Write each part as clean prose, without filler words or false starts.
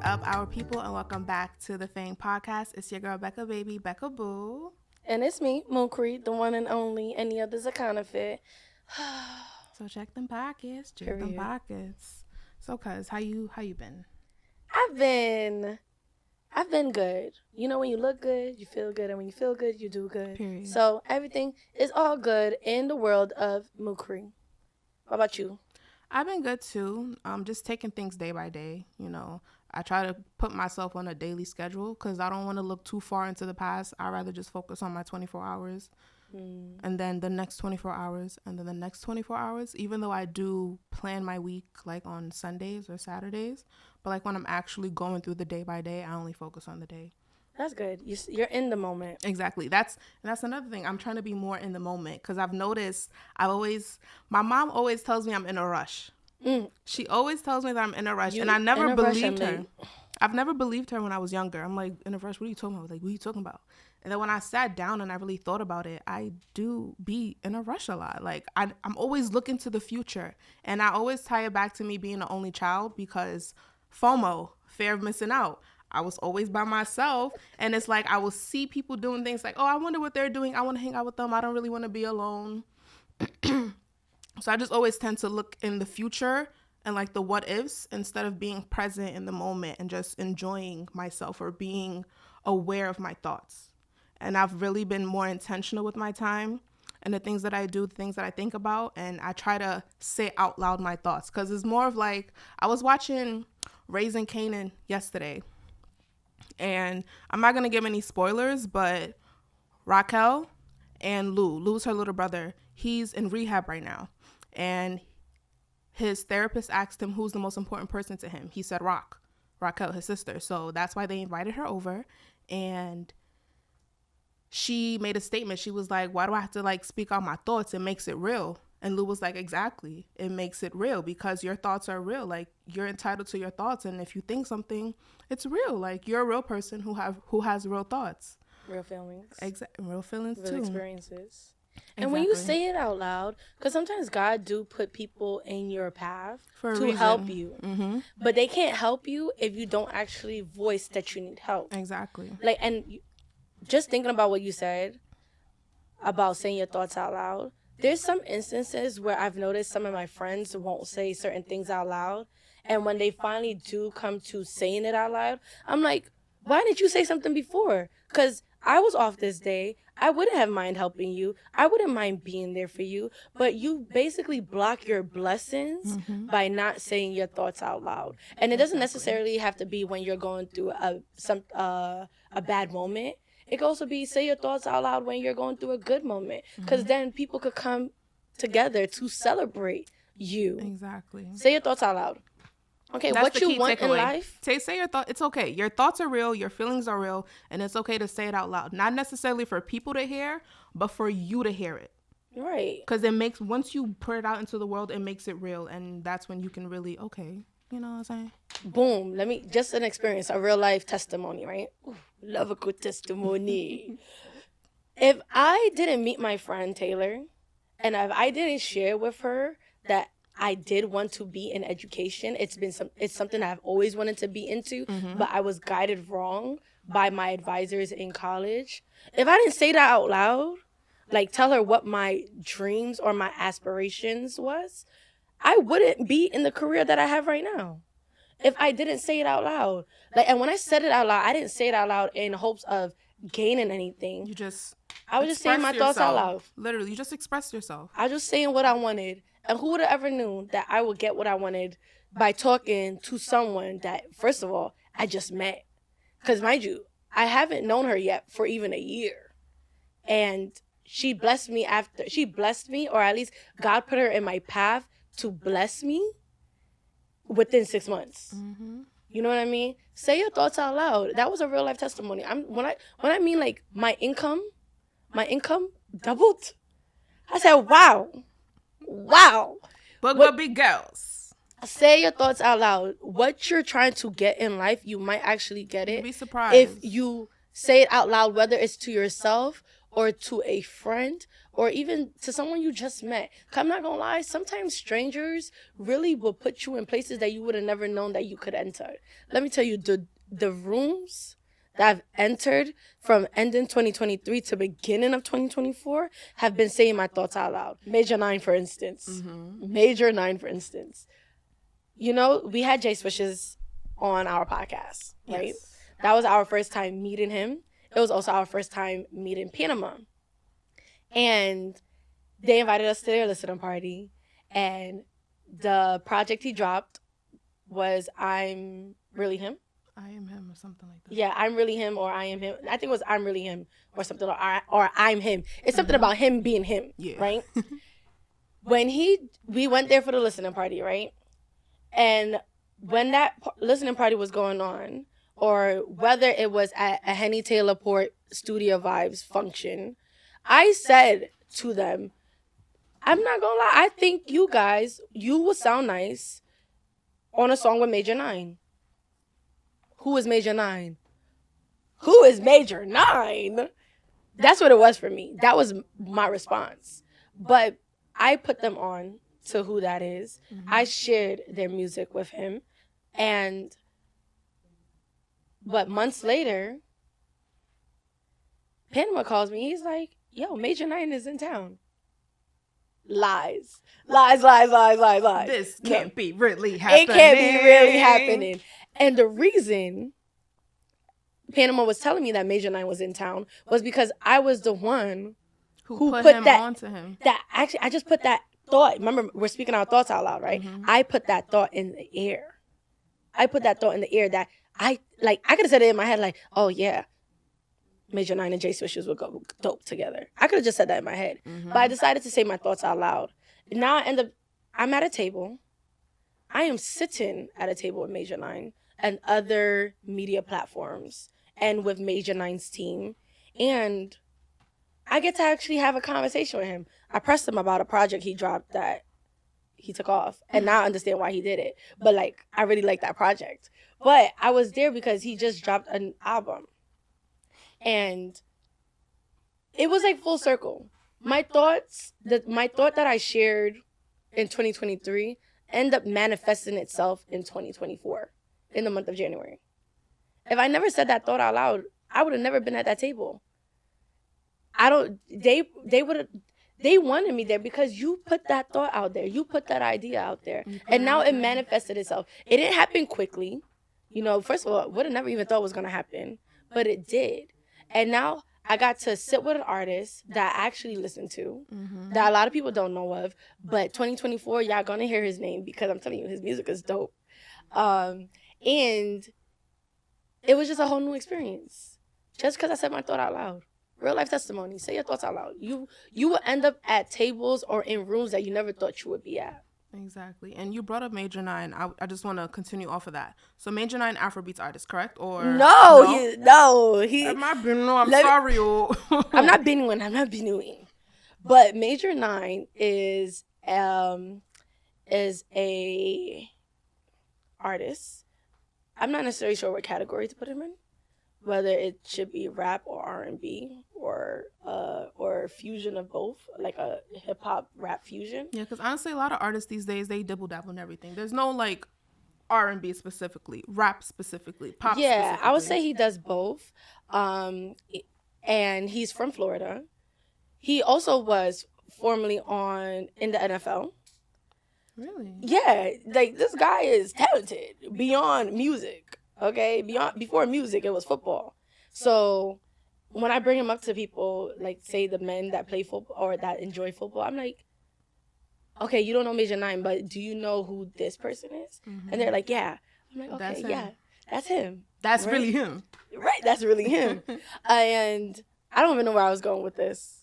up, our people, and welcome back to the FANG Podcast. It's your girl, Becca Baby, Becca Boo. And it's me, Mukri, the one and only. Any others are counterfeit. So check them pockets. Check them pockets. So, cuz, how you been? I've been good. You know, when you look good, you feel good. And when you feel good, you do good. Period. So everything is all good in the world of Mukri. How about you? I've been good too. Just taking things day by day. You know, I try to put myself on a daily schedule because I don't want to look too far into the past. I'd rather just focus on my 24 hours and then the next 24 hours and then the next 24 hours, even though I do plan my week like on Sundays or Saturdays. But like when I'm actually going through the day by day, I only focus on the day. That's good. You're in the moment. Exactly. That's another thing. I'm trying to be more in the moment because I've noticed my mom always tells me I'm in a rush. She always tells me that I'm in a rush, and I never believed her. I've never believed her when I was younger. I'm like, in a rush? What are you talking about? Like, what are you talking about? And then when I sat down and I really thought about it, I do be in a rush a lot. Like, I'm always looking to the future, and I always tie it back to me being the only child because FOMO, fear of missing out. I was always by myself, and it's like I will see people doing things like, oh, I wonder what they're doing. I want to hang out with them. I don't really want to be alone. So I just always tend to look in the future and like the what ifs instead of being present in the moment and just enjoying myself or being aware of my thoughts. And I've really been more intentional with my time and the things that I do, the things that I think about, and I try to say out loud my thoughts because it's more of like I was watching Raising Kanan yesterday. And I'm not going to give any spoilers, but Raquel and Lou's her little brother, he's in rehab right now. And his therapist asked him who's the most important person to him. He said Raquel, his sister. So that's why they invited her over. And she made a statement. She was like, why do I have to like speak out my thoughts? It makes it real. And Lou was like, exactly. It makes it real because your thoughts are real. Like, you're entitled to your thoughts. And if you think something, it's real. Like, you're a real person who has real thoughts. Real feelings. Real feelings, real too. Experiences. And when you say it out loud, because sometimes God do put people in your path to help you. Mm-hmm. But they can't help you if you don't actually voice that you need help. Exactly. Like, and just thinking about what you said about saying your thoughts out loud, there's some instances where I've noticed some of my friends won't say certain things out loud. And when they finally do come to saying it out loud, I'm like, why didn't you say something before? Because I was off this day. I wouldn't have mind helping you. I wouldn't mind being there for you. But you basically block your blessings by not saying your thoughts out loud. And it doesn't necessarily have to be when you're going through a bad moment. It could also be say your thoughts out loud when you're going through a good moment. Because then people could come together to celebrate you. Exactly. Say your thoughts out loud. Okay, that's what you want in life. Say your thoughts. It's okay. Your thoughts are real. Your feelings are real. And it's okay to say it out loud. Not necessarily for people to hear, but for you to hear it. Right. Because once you put it out into the world, it makes it real. And that's when you can really, okay, you know what I'm saying? Boom. Just an experience, a real life testimony, right? Ooh, love a good testimony. If I didn't meet my friend Taylor, and if I didn't share with her that I did want to be in education, it's something I've always wanted to be into, but I was guided wrong by my advisors in college. If I didn't say that out loud, like tell her what my dreams or my aspirations was, I wouldn't be in the career that I have right now. If I didn't say it out loud. And when I said it out loud, I didn't say it out loud in hopes of gaining anything. I was just saying my thoughts out loud. Literally, you just expressed yourself. I was just saying what I wanted. And who would have ever known that I would get what I wanted by talking to someone that, first of all, I just met. Because mind you, I haven't known her yet for even a year. And she blessed me, or at least God put her in my path to bless me within 6 months. Mm-hmm. You know what I mean? Say your thoughts out loud. That was a real life testimony. When I mean like my income doubled. I said, wow. But big girls. Say your thoughts out loud. What you're trying to get in life, you might actually get it. You'd be surprised. If you say it out loud, whether it's to yourself or to a friend or even to someone you just met. I'm not gonna lie, sometimes strangers really will put you in places that you would have never known that you could enter. Let me tell you, the rooms that I've entered from ending 2023 to beginning of 2024 have been saying my thoughts out loud. Major 9, for instance. Mm-hmm. Major 9, for instance. You know, we had Jay Swishes on our podcast, right? Yes. That was our first time meeting him. It was also our first time meeting Panama. And they invited us to their listening party. And the project he dropped was I'm Really Him. I Am Him or something like that. Yeah, I'm Really Him or I Am Him. I think it was I'm Really Him or something, or I'm Him. It's something about him being him, right? When we went there for the listening party, right? And when that listening party was going on, or whether it was at a Henny Taylor Port Studio Vibes function, I said to them, I'm not gonna lie, I think you would sound nice on a song with Major 9. Who is Major 9? Who is Major 9? That's what it was for me. That was my response. But I put them on to who that is. Mm-hmm. I shared their music with him. But months later, Panama calls me. He's like, yo, Major 9 is in town. Lies. This can't be really happening. It can't be really happening. And the reason Panama was telling me that Major 9 was in town was because I was the one who put him onto him. That actually, I just put that thought. Remember, we're speaking our thoughts out loud, right? Mm-hmm. I put that thought in the air. That I could have said it in my head like, oh yeah, Major 9 and Jay Swishes would go dope together. I could have just said that in my head. Mm-hmm. But I decided to say my thoughts out loud. Now I'm at a table. I am sitting at a table with Major 9 and other media platforms and with Major 9's team. And I get to actually have a conversation with him. I pressed him about a project he dropped that he took off. And now I understand why he did it. But I really like that project. But I was there because he just dropped an album. And it was full circle. My thought that I shared in 2023 ended up manifesting itself in 2024, in the month of January. If I never said that thought out loud, I would have never been at that table. They wanted me there because you put that thought out there. You put that idea out there. And now it manifested itself. It didn't happen quickly. You know, first of all, would have never even thought was going to happen. But it did. And now I got to sit with an artist that I actually listen to, that a lot of people don't know of. But 2024, y'all going to hear his name because I'm telling you, his music is dope. And it was just a whole new experience. Just because I said my thought out loud. Real life testimony. Say your thoughts out loud. You will end up at tables or in rooms that you never thought you would be at. Exactly. And you brought up Major 9. I just want to continue off of that. So Major 9 Afrobeats artist, correct? Or no. I'm not being I'm sorry. I'm not being. But Major 9 is a artist. I'm not necessarily sure what category to put him in. Whether it should be rap or R&B or fusion of both, like a hip hop rap fusion. Yeah, because honestly, a lot of artists these days, they double dabble in everything. There's no R&B specifically, rap specifically, pop specifically. I would say he does both. And he's from Florida. He also was formerly in the NFL. Really? Yeah, this guy is talented beyond music. Okay, before music, it was football. So when I bring him up to people, say the men that play football or that enjoy football, I'm like, okay, you don't know Major 9, but do you know who this person is? Mm-hmm. And they're like, yeah. I'm like, okay, yeah, that's him. That's really him. Right, that's really him. And I don't even know where I was going with this.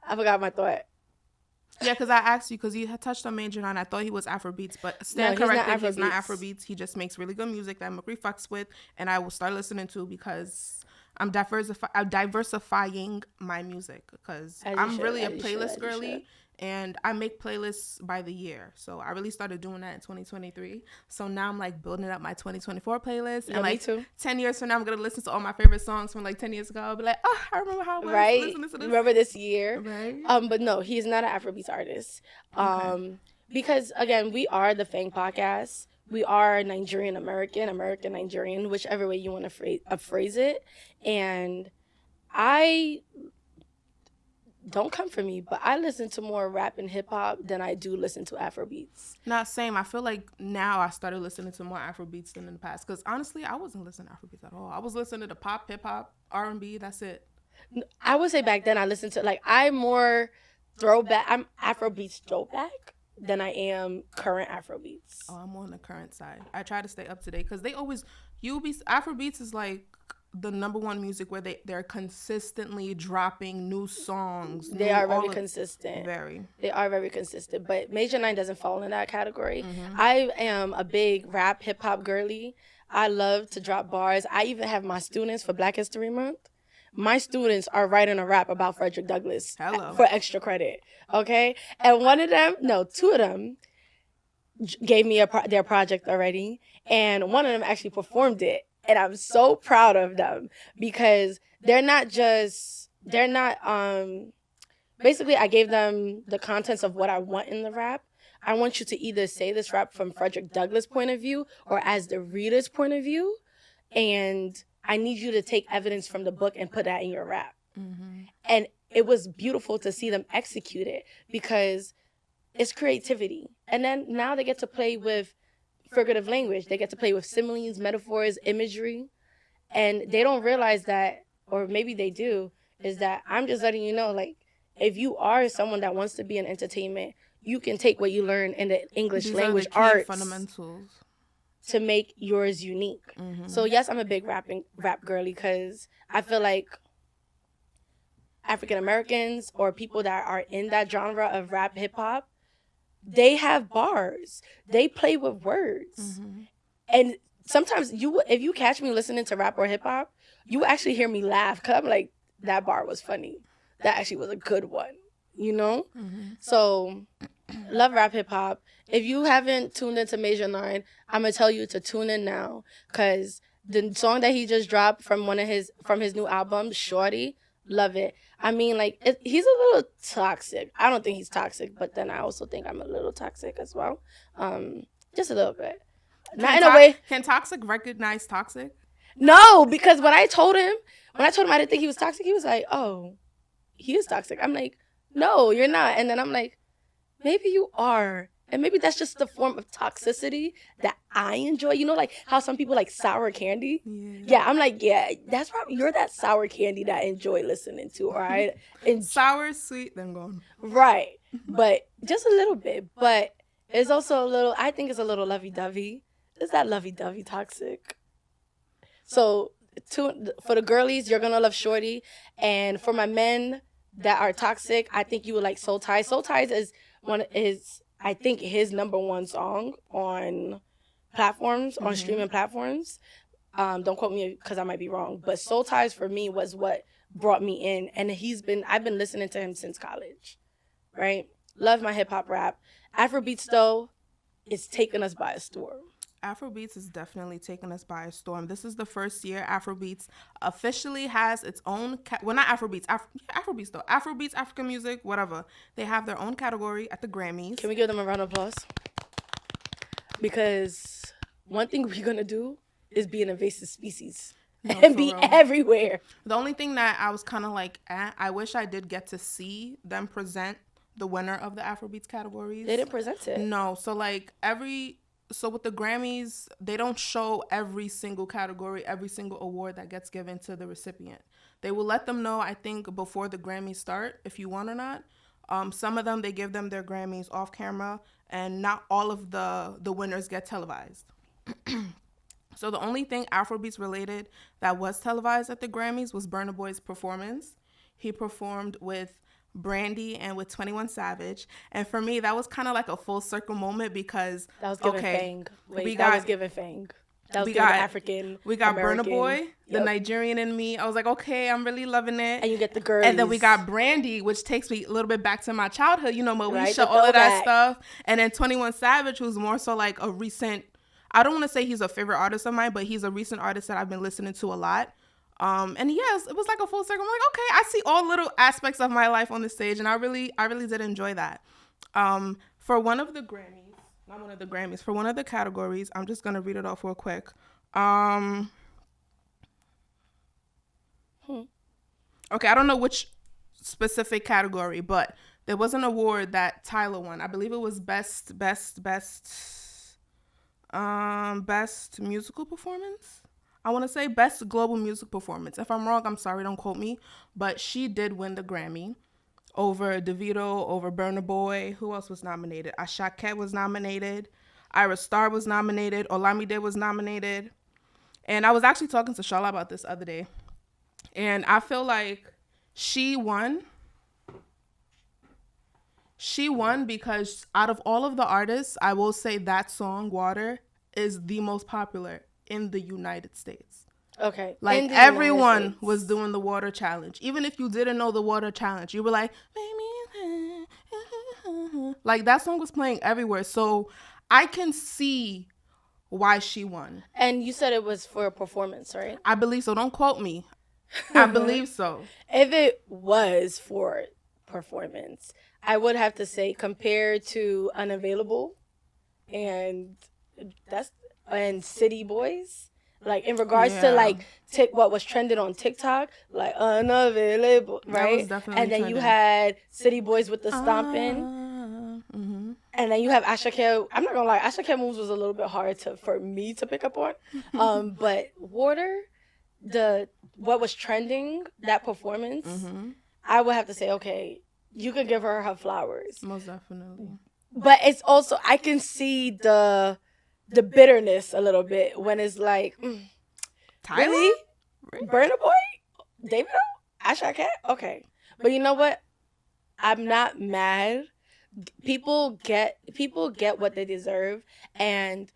I forgot my thought. Yeah, because I asked you, because you had touched on Major 9. I thought he was Afrobeats, but stand corrected, he's not Afrobeats. He just makes really good music that Mukri fucks with, and I will start listening to because I'm diversifying my music because I'm really a playlist girly. And I make playlists by the year. So I really started doing that in 2023. So now I'm like building up my 2024 playlist. Yeah, and like me too. 10 years from now, I'm going to listen to all my favorite songs from like 10 years ago. I'll be like, oh, I remember how it was. Right. Listen to this. Remember this year. Right. But no, he's not an Afrobeats artist. Because again, we are the FANG Podcast. We are Nigerian American, Nigerian, whichever way you want to phrase it. And don't come for me, but I listen to more rap and hip hop than I do listen to Afrobeats. Not same. I feel like now I started listening to more Afrobeats than in the past. Because honestly, I wasn't listening to Afrobeats at all. I was listening to pop, hip hop, R&B. That's it. I would say back then I listened to I'm more throwback. I'm Afrobeats throwback than I am current Afrobeats. Oh, I'm on the current side. I try to stay up to date because they always Afrobeats is like the number one music where they're consistently dropping new songs. They are very consistent. They are very consistent. But Major 9 doesn't fall in that category. Mm-hmm. I am a big rap hip hop girly. I love to drop bars. I even have my students for Black History Month. My students are writing a rap about Frederick Douglass for extra credit. Okay? And two of them gave me their project already. And one of them actually performed it. And I'm so proud of them because basically I gave them the contents of what I want in the rap. I want you to either say this rap from Frederick Douglass' point of view or as the reader's point of view. And I need you to take evidence from the book and put that in your rap. Mm-hmm. And it was beautiful to see them execute it because it's creativity. And then now they get to play with figurative language. They get to play with similes, metaphors, imagery. And they don't realize that, or maybe they do, is that I'm just letting you know, like, if you are someone that wants to be in entertainment, you can take what you learn in the English language arts fundamentals to make yours unique. Mm-hmm. So yes, I'm a big rap girly because I feel like African Americans or people that are in that genre of rap hip hop, they have bars. They play with words. Mm-hmm. And sometimes if you catch me listening to rap or hip hop, you actually hear me laugh because I'm like, that bar was funny. That actually was a good one, you know? Mm-hmm. So, love rap hip hop. If you haven't tuned into Major 9, I'm going to tell you to tune in now because the song that he just dropped from his new album, Shorty, love it. I mean, like, he's a little toxic. I don't think he's toxic, but then I also think I'm a little toxic as well. Just a little bit. Not in a way. Can toxic recognize toxic? No, because when I told him I didn't think he was toxic, he was like, oh, he is toxic. I'm like, no, you're not. And then I'm like, maybe you are. And maybe that's just the form of toxicity that I enjoy. You know, like how some people like sour candy? Yeah, I'm like, yeah, that's probably, you're that sour candy that I enjoy listening to, all right? And sour, sweet, then gone. Right. But just a little bit. But it's also I think it's a little lovey-dovey. Is that lovey-dovey toxic? So for the girlies, you're going to love Shorty. And for my men that are toxic, I think you would like Soul Ties. Soul Ties is I think his number one song on platforms, on streaming platforms. Don't quote me because I might be wrong. But Soul Ties for me was what brought me in. And I've been listening to him since college, right? Love my hip hop rap. Afrobeats though, it's taken us by a storm. Afrobeats is definitely taking us by a storm. This is the first year Afrobeats officially has its own... not Afrobeats. Afrobeats, though. Afrobeats, African music, whatever. They have their own category at the Grammys. Can we give them a round of applause? Because one thing we're going to do is be an invasive species. And be everywhere. The only thing that I was kind of like, I wish I did get to see them present the winner of the Afrobeats categories. They didn't present it. No. So, like, So with the Grammys, they don't show every single category, every single award that gets given to the recipient. They will let them know, I think, before the Grammys start, if you won or not. Some of them, they give them their Grammys off camera, and not all of the winners get televised. So the only thing Afrobeats related that was televised at the Grammys was Burna Boy's performance. He performed with Brandy and with 21 Savage, and for me that was kind of like a full circle moment because that was giving FANG. That was giving FANG. That was African. We got Burna Boy, the Nigerian in me. I was like, okay, I'm really loving it. And you get the girls. And then we got Brandy, which takes me a little bit back to my childhood. You know, Moesha, all of that stuff. And then 21 Savage, who's more so like a recent, I don't want to say he's a favorite artist of mine, but he's a recent artist that I've been listening to a lot. And yes, it was like a full circle. I'm like, okay, I see all little aspects of my life on the stage, and I really did enjoy that. For one of the Grammys, not one of the Grammys, for one of the categories, I'm just gonna read it off real quick. Okay, I don't know which specific category, but there was an award that Tyler won. I believe it was best musical performance. I want to say best global music performance. If I'm wrong, I'm sorry, don't quote me. But she did win the Grammy over Davido, over Burna Boy. Who else was nominated? Asake was nominated. Ira Star was nominated. Olamide was nominated. And I was actually talking to Shala about this other day. And I feel like she won. She won because out of all of the artists, I will say that song, Water, is the most popular in the United States. Okay. Like everyone was doing the Water Challenge. Even if you didn't know the Water Challenge, you were like, like that song was playing everywhere. So I can see why she won. And you said it was for a performance, right? I believe so. Don't quote me. I believe so. If it was for performance, I would have to say compared to Unavailable and City Boys, like in regards to like what was trending on TikTok, like Unavailable, right? And then trending. You had City Boys with the stomping, and then you have Asake. I'm not gonna lie, Asake moves was a little bit hard for me to pick up on, but Water, what was trending, that performance, I would have to say, okay, you could give her flowers, most definitely. But it's also, I can see the bitterness a little bit when it's like, really? Burna Boy? Davido? Asake? Okay. But you know what? I'm not mad. People get what they deserve. And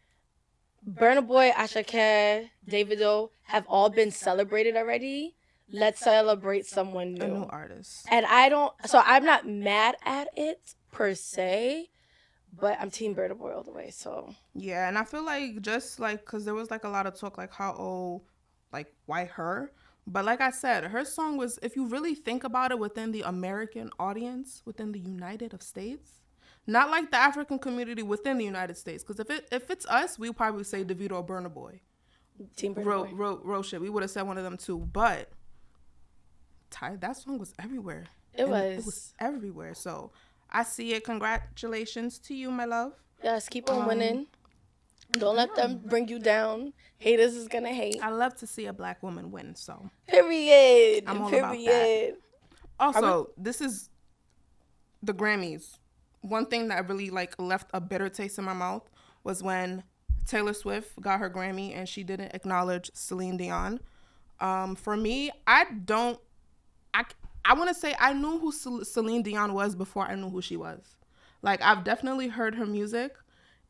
Burna Boy, Asake, Davido have all been celebrated already. Let's celebrate someone new. A new artist. And I'm not mad at it per se. But I'm team Burna Boy all the way, so. Yeah, and I feel like just like, because there was like a lot of talk like how, why her? But like I said, her song was, if you really think about it, within the American audience, within the United States, not like the African community within the United States. Because if it's us, we'll probably say Davido or Burna Boy. Team Burna Boy. Wrote shit. We would have said one of them too. But that song was everywhere. It was everywhere, so. I see it. Congratulations to you, my love. Yes, keep on winning. Don't let them bring you down. Haters is gonna hate. I love to see a black woman win, so. Period. I'm all about that. Also, this is the Grammys. One thing that really left a bitter taste in my mouth was when Taylor Swift got her Grammy and she didn't acknowledge Celine Dion. For me, I want to say I knew who Celine Dion was before I knew who she was. Like, I've definitely heard her music,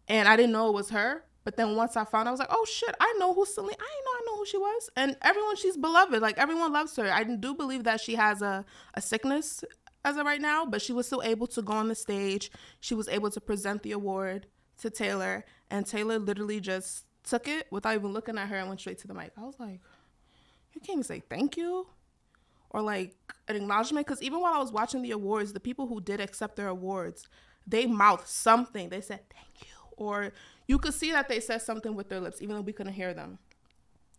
and I didn't know it was her. But then once I found out, I was like, oh, shit, I know who Celine... I know who she was. And she's beloved. Like, everyone loves her. I do believe that she has a sickness as of right now, but she was still able to go on the stage. She was able to present the award to Taylor, and Taylor literally just took it without even looking at her and went straight to the mic. I was like, you can't even say thank you? Or like an acknowledgement, because even while I was watching the awards, the people who did accept their awards, they mouthed something. They said thank you, or you could see that they said something with their lips, even though we couldn't hear them.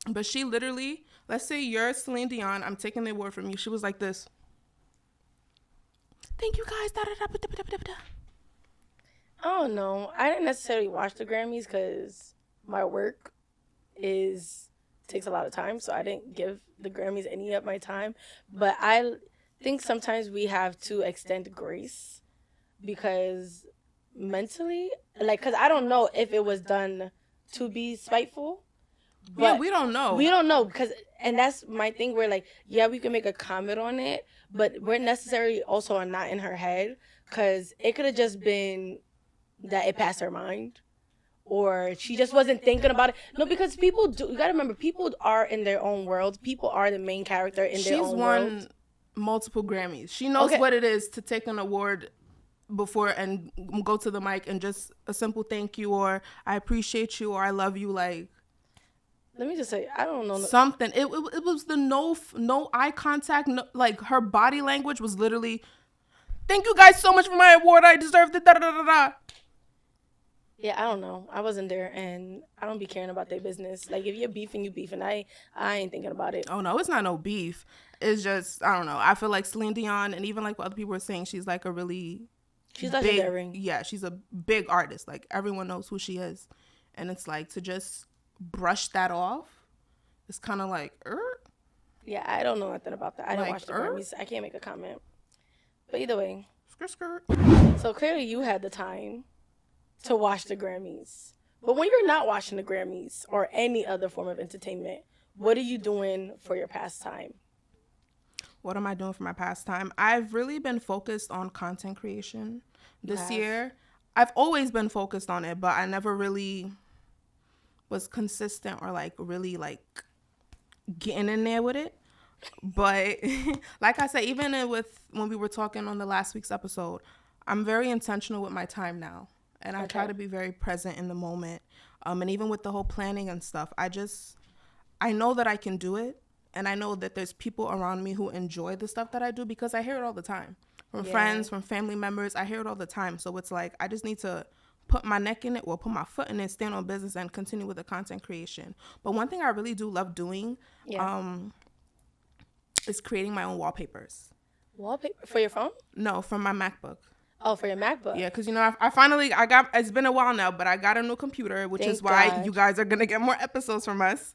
But she literally, let's say you're Celine Dion, I'm taking the award from you. She was like this. Thank you guys. I don't know. I didn't necessarily watch the Grammys because my work takes a lot of time, so I didn't give the Grammys any of my time. But I think sometimes we have to extend grace because mentally, because I don't know if it was done to be spiteful. Yeah, we don't know. We don't know and that's my thing where we can make a comment on it, but we're necessarily also are not in her head because it could have just been that it passed her mind. or she just wasn't thinking about it. No, because people do. You got to remember, people are in their own world. People are the main character in their own world. She's won multiple Grammys. She knows what it is to take an award before and go to the mic and just a simple thank you, or I appreciate you, or I love you. Like, let me just say, I don't know something. It was the no eye contact. No, like, her body language was literally, thank you guys so much for my award. I deserved it. Da da da da. Yeah, I don't know. I wasn't there, and I don't be caring about their business. Like, if you're beefing, you beefing. I ain't thinking about it. Oh, no, it's not no beef. It's just, I don't know. I feel like Celine Dion, and even like what other people were saying, she's like a really she's legendary. Yeah, she's a big artist. Like, everyone knows who she is. And it's like, to just brush that off, it's kind of like, Yeah, I don't know nothing about that. I don't watch the Grammys. I can't make a comment. But either way. Skirt. So clearly you had the time to watch the Grammys. But when you're not watching the Grammys or any other form of entertainment, what are you doing for your pastime? What am I doing for my pastime? I've really been focused on content creation this year. I've always been focused on it, but I never really was consistent or like really like getting in there with it. But like I said, even with when we were talking on the last week's episode, I'm very intentional with my time now. And I try to be very present in the moment. And even with the whole planning and stuff, I know that I can do it. And I know that there's people around me who enjoy the stuff that I do because I hear it all the time. From friends, from family members, I hear it all the time. So it's like, I just need to put my neck in it or put my foot in it, stand on business and continue with the content creation. But one thing I really do love doing is creating my own wallpapers. Wallpaper? For your phone? No, from my MacBook. Oh, for your MacBook. Yeah, because, I finally, it's been a while now, but I got a new computer, which is why you guys are going to get more episodes from us.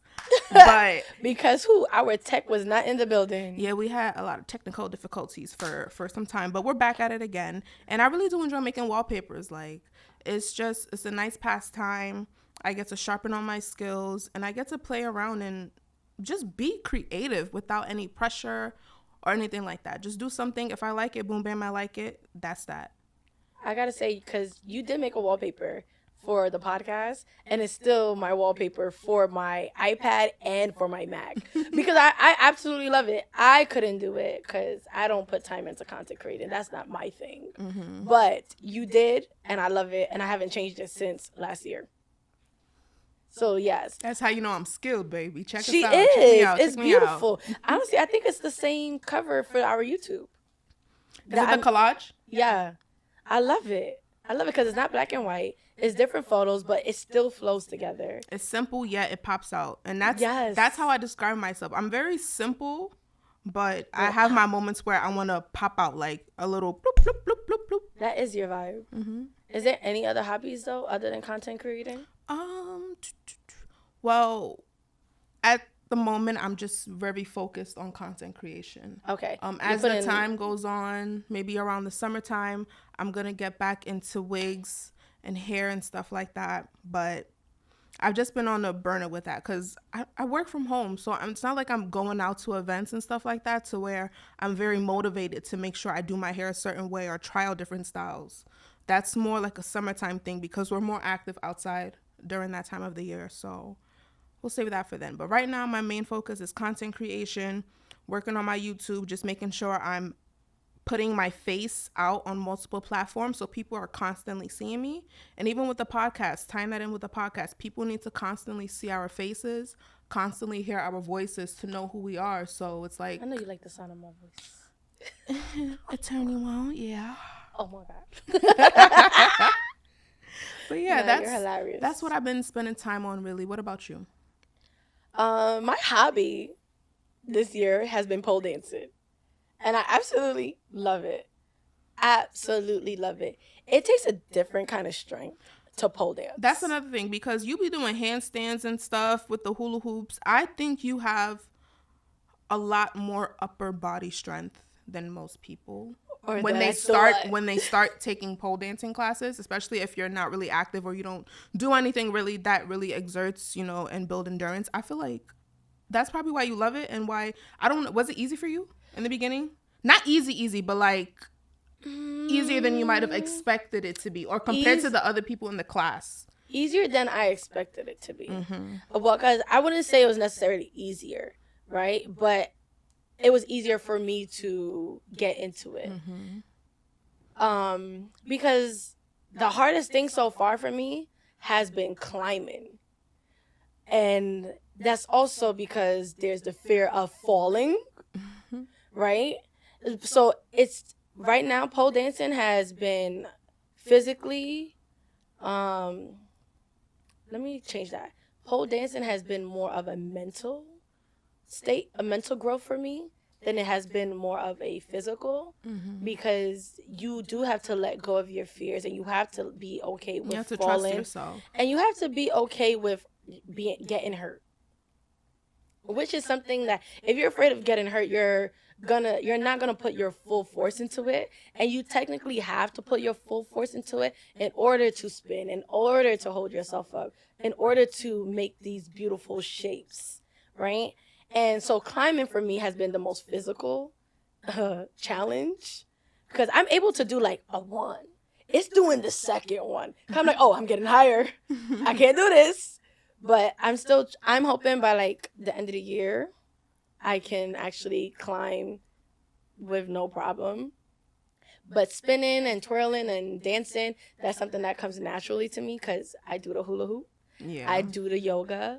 But because our tech was not in the building. Yeah, we had a lot of technical difficulties for some time, but we're back at it again. And I really do enjoy making wallpapers. Like, it's a nice pastime. I get to sharpen on my skills, and I get to play around and just be creative without any pressure or anything like that. Just do something. If I like it, boom, bam, I like it. That's that. I gotta say, because you did make a wallpaper for the podcast, and it's still my wallpaper for my iPad and for my Mac. Because I absolutely love it. I couldn't do it because I don't put time into content creating. That's not my thing. Mm-hmm. But you did, and I love it, and I haven't changed it since last year. So, yes. That's how you know I'm skilled, baby. Check us out. She is. It's beautiful. Honestly, I think it's the same cover for our YouTube. Is it the collage? Yeah. I love it. I love it because it's not black and white. It's different photos, but it still flows together. It's simple, yet it pops out. And that's how I describe myself. I'm very simple, but I have my moments where I want to pop out like a little bloop, bloop, bloop, bloop, bloop. That is your vibe. Mm-hmm. Is there any other hobbies, though, other than content creating? Well, at the moment, I'm just very focused on content creation. Okay. As the time goes on, maybe around the summertime, I'm going to get back into wigs and hair and stuff like that. But I've just been on a burner with that because I work from home. So it's not like I'm going out to events and stuff like that to where I'm very motivated to make sure I do my hair a certain way or try out different styles. That's more like a summertime thing because we're more active outside during that time of the year. So we'll save that for then. But right now, my main focus is content creation, working on my YouTube, just making sure I'm putting my face out on multiple platforms so people are constantly seeing me. And even with the podcast, tying that in with the podcast, people need to constantly see our faces, constantly hear our voices to know who we are. So it's like... I know you like the sound of my voice. Attorney won't, yeah. Oh, my God. But yeah, that's what I've been spending time on, really. What about you? My hobby this year has been pole dancing. And I absolutely love it. Absolutely love it. It takes a different kind of strength to pole dance. That's another thing because you be doing handstands and stuff with the hula hoops. I think you have a lot more upper body strength than most people. Or when they start taking pole dancing classes, especially if you're not really active or you don't do anything really that really exerts, and build endurance. I feel like that's probably why you love it and why was it easy for you in the beginning? Not easy, but like easier than you might have expected it to be or compared to the other people in the class. easier than I expected it to be. Well, because I wouldn't say it was necessarily easier, right? But it was easier for me to get into it. Because the hardest thing so far for me has been climbing. And that's also because there's the fear of falling, right? So it's right now, pole dancing has been physically, let me change that. Pole dancing has been more of a mental state, a mental growth for me than it has been more of a physical, because you do have to let go of your fears, and you have to be okay with falling. You have to trust yourself. And you have to be okay with getting hurt. Which is something that if you're afraid of getting hurt, you're not gonna put your full force into it, and you technically have to put your full force into it in order to spin, in order to hold yourself up, in order to make these beautiful shapes, right? And so climbing for me has been the most physical challenge, because I'm able to do like a one. It's doing the second one. I'm like, oh, I'm getting higher. I can't do this. But I'm hoping by like the end of the year, I can actually climb with no problem. But spinning and twirling and dancing, that's something that comes naturally to me, because I do the hula hoop. Yeah. I do the yoga.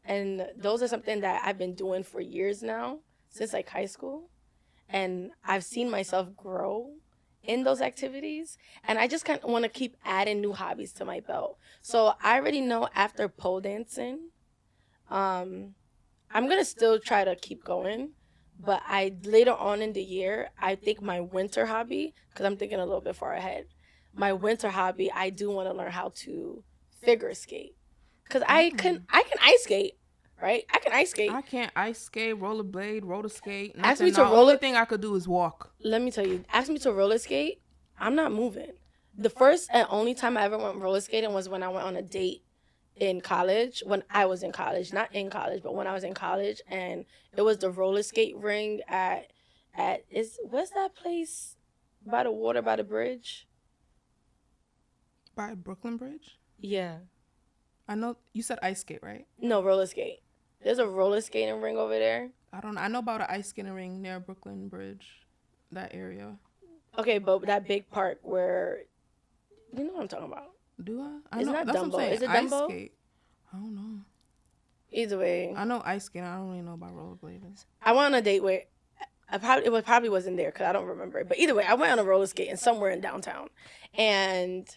And those are something that I've been doing for years now, since like high school. And I've seen myself grow in those activities. And I just kind of want to keep adding new hobbies to my belt. So I already know after pole dancing, I'm going to still try to keep going. But later on in the year, I think my winter hobby, because I'm thinking a little bit far ahead, my winter hobby, I do want to learn how to figure skate. Because I can ice skate, right? I can ice skate. I can't ice skate, rollerblade, roller skate. Ask me to the only thing I could do is walk. Let me tell you, ask me to roller skate, I'm not moving. The first and only time I ever went roller skating was when I went on a date in college, when I was in college. Not in college, but when I was in college. And it was the roller skate ring what's that place by the water, by the bridge? By Brooklyn Bridge? Yeah. I know you said ice skate, right? No, roller skate. There's a roller skating ring over there. I don't know. I know about an ice skating ring near Brooklyn Bridge, that area. Okay, but that big park where, you know what I'm talking about. Do I? It's know. not That's Dumbo. What I'm saying. Is it ice Dumbo? Skate. I don't know. Either way. I know ice skating. I don't really know about rollerblading. I went on a date where it probably wasn't there because I don't remember it. But either way, I went on a roller skate somewhere in downtown. And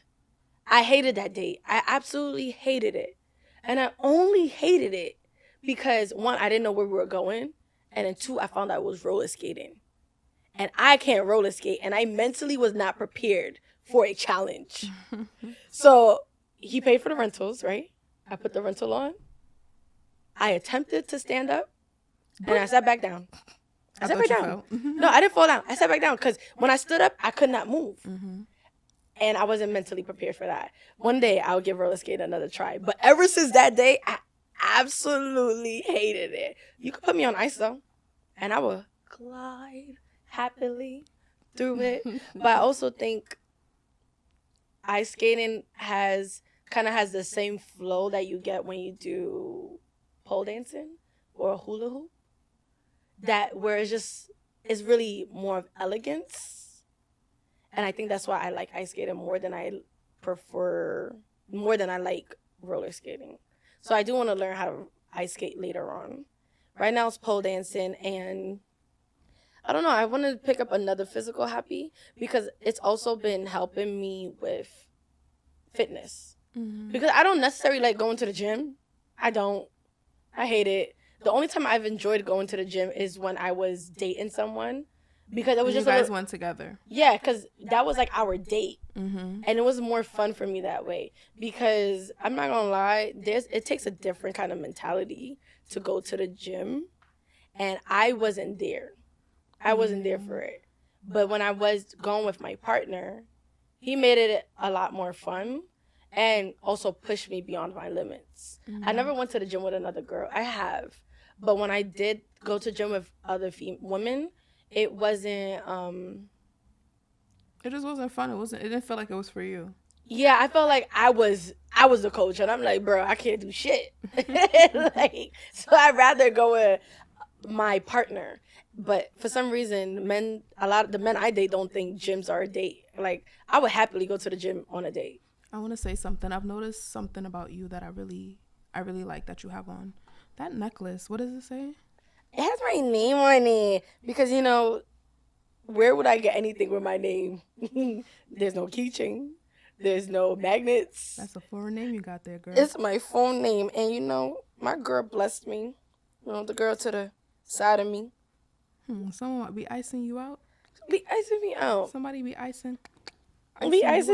I hated that date. I absolutely hated it. And I only hated it because, one, I didn't know where we were going. And then, two, I found out it was roller skating. And I can't roller skate. And I mentally was not prepared for a challenge. So he paid for the rentals, right? I put the rental on. I attempted to stand up. And I sat back down. I sat back down. No, I didn't fall down. I sat back down because when I stood up, I could not move. And I wasn't mentally prepared for that. One day, I'll give roller skating another try. But ever since that day, I absolutely hated it. You could put me on ice, though. And I would glide happily through it. But I also think ice skating kind of has the same flow that you get when you do pole dancing or hula hoop. Where it's really more of elegance. And I think that's why I like ice skating more than I like roller skating. So I do want to learn how to ice skate later on. Right now it's pole dancing, and I don't know, I want to pick up another physical hobby because it's also been helping me with fitness. Because I don't necessarily like going to the gym. I don't. I hate it. The only time I've enjoyed going to the gym is when I was dating someone. Because it was just you guys went together. Yeah, because that was like our date. And it was more fun for me that way. Because I'm not going to lie, it takes a different kind of mentality to go to the gym. And I wasn't there. I wasn't there for it. But when I was going with my partner, he made it a lot more fun. And also pushed me beyond my limits. I never went to the gym with another girl. I have. But when I did go to the gym with other women, it wasn't... It just wasn't fun. It didn't feel like it was for you. Yeah, I felt like I was the coach, and I'm like, bro, I can't do shit. Like, so I'd rather go with my partner. But for some reason, a lot of the men I date don't think gyms are a date. Like, I would happily go to the gym on a date. I want to say something. I've noticed something about you that I really like that you have on. That necklace, what does it say? It has my name on it because, you know, where would I get anything with my name? There's no keychain. There's no magnets. That's a foreign name you got there, girl. It's my phone name. And, you know, my girl blessed me. You know, the girl to the side of me. Someone be icing you out? Be icing me out. Somebody be icing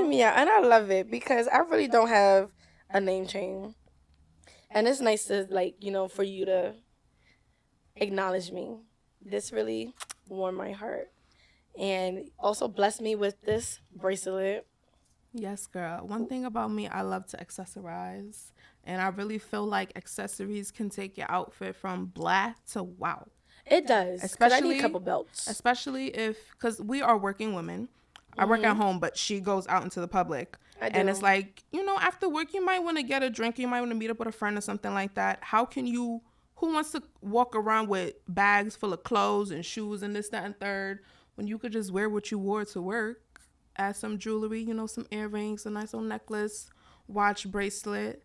me out. And I love it because I really don't have a name change. And it's nice to, like, you know, for you to acknowledge me. This really warmed my heart. And also blessed me with this bracelet. Yes, girl. One thing about me, I love to accessorize. And I really feel like accessories can take your outfit from blah to wow. It does. Especially, I need a couple belts. Especially because we are working women. I work at home, but she goes out into the public. I do. And it's like, you know, after work, you might want to get a drink. You might want to meet up with a friend or something like that. Who wants to walk around with bags full of clothes and shoes and this, that, and third, when you could just wear what you wore to work? Add some jewelry, you know, some earrings, a nice little necklace, watch, bracelet,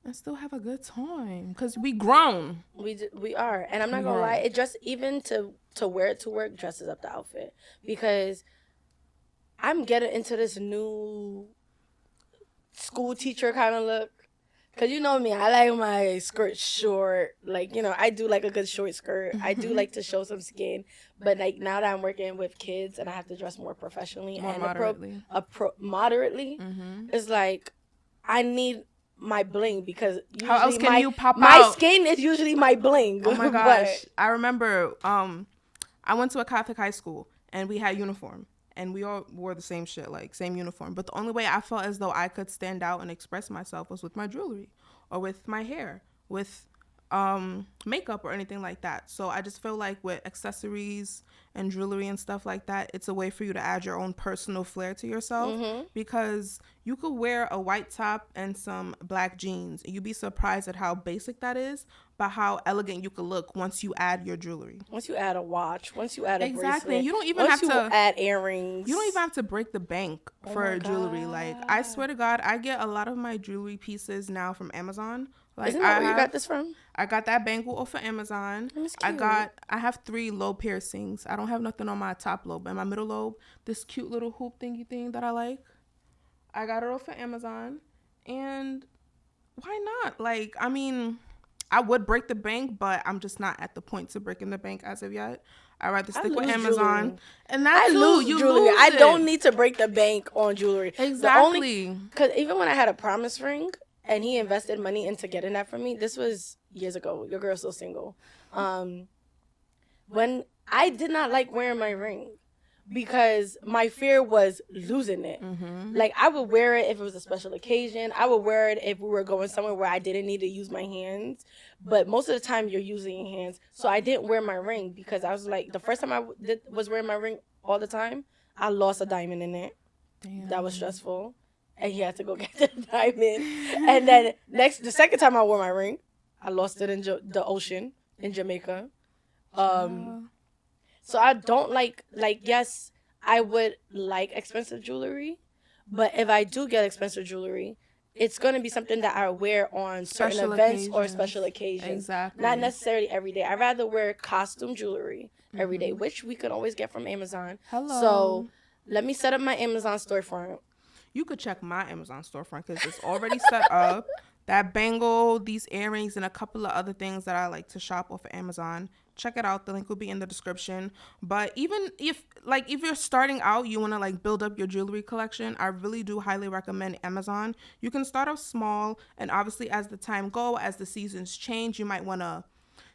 and still have a good time. Because we grown. We are. And I'm not going to lie, it just, even to wear it to work, dresses up the outfit. Because I'm getting into this new school teacher kind of look. Because you know me, I like my skirt short. Like, you know, I do like a good short skirt. I do like to show some skin. But, like, now that I'm working with kids and I have to dress more professionally more and moderately, moderately, it's like I need my bling because usually how else can you pop out? My skin is usually my bling. Oh, my gosh. I remember I went to a Catholic high school and we had uniform. And we all wore the same shit, like same uniform. But the only way I felt as though I could stand out and express myself was with my jewelry or with my hair, with makeup or anything like that. So I just feel like with accessories and jewelry and stuff like that, it's a way for you to add your own personal flair to yourself because you could wear a white top and some black jeans. You'd be surprised at how basic that is, but how elegant you could look once you add your jewelry. Once you add a watch, once you add a bracelet. Exactly. You don't even have to add earrings. You don't even have to break the bank for jewelry. Like, I swear to God, I get a lot of my jewelry pieces now from Amazon. Like, isn't that where you got this from? I got that bangle off of Amazon. I have 3 lobe piercings. I don't have nothing on my top lobe. And my middle lobe, this cute little hoop thingy thing that I like, I got it off of Amazon. And why not? Like, I mean, I would break the bank, but I'm just not at the point to breaking the bank as of yet. I'd rather stick with Amazon. Jewelry. And that's you lose it. I don't need to break the bank on jewelry. Exactly. Because even when I had a promise ring, and he invested money into getting that for me. This was years ago. Your girl's still single. When I did not like wearing my ring because my fear was losing it. Like, I would wear it if it was a special occasion. I would wear it if we were going somewhere where I didn't need to use my hands. But most of the time, you're using your hands. So I didn't wear my ring because I was like, the first time I was wearing my ring all the time, I lost a diamond in it. Damn. That was stressful. And he had to go get the diamond. And then the second time I wore my ring, I lost it in the ocean in Jamaica. So I don't like, yes, I would like expensive jewelry. But if I do get expensive jewelry, it's going to be something that I wear on certain events or special occasions. Exactly. Not necessarily every day. I'd rather wear costume jewelry every day, which we could always get from Amazon. Hello. So let me set up my Amazon storefront. You could check my Amazon storefront because it's already set up. That bangle, these earrings, and a couple of other things that I like to shop off of Amazon. Check it out. The link will be in the description. But even if you're starting out, you want to like build up your jewelry collection, I really do highly recommend Amazon. You can start off small, and obviously as the time go, as the seasons change, you might want to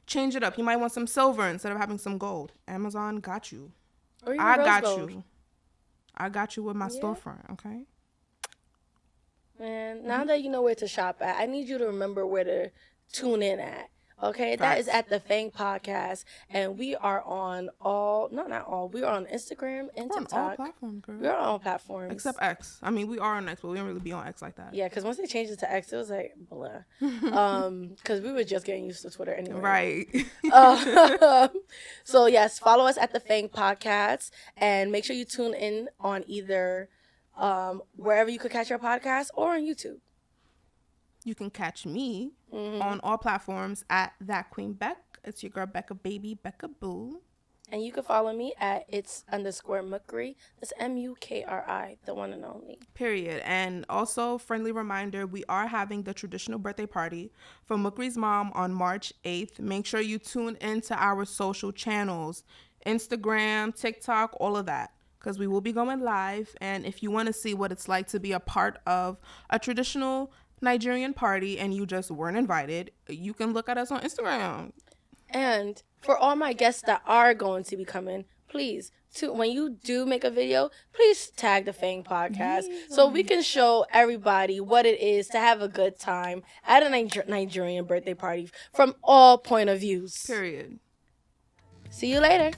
change it up. You might want some silver instead of having some gold. Amazon got you. Or even rose gold. I got you with my storefront, okay? Man, now that you know where to shop at, I need you to remember where to tune in at. Okay, that is at the FANG Podcast, and we are on we are on Instagram and TikTok. On all platforms, girl. We're on all platforms. Except X. I mean, we are on X, but we don't really be on X like that. Yeah, because once they changed it to X, it was like, blah. Because we were just getting used to Twitter anyway. Right. So, yes, follow us at the FANG Podcast, and make sure you tune in on either wherever you could catch your podcast or on YouTube. You can catch me on all platforms at That Queen Beck. It's your girl Becca Baby, Becca Boo. And you can follow me at its_Mukri. That's MUKRI, the one and only. Period. And also, friendly reminder, we are having the traditional birthday party for Mukri's mom on March 8th. Make sure you tune into our social channels, Instagram, TikTok, all of that, because we will be going live. And if you want to see what it's like to be a part of a traditional Nigerian party and you just weren't invited, you can look at us on Instagram. And for all my guests that are going to be coming, please, when you do make a video, please tag the FANG Podcast so we can show everybody what it is to have a good time at a Nigerian birthday party from all point of views. Period. See you later.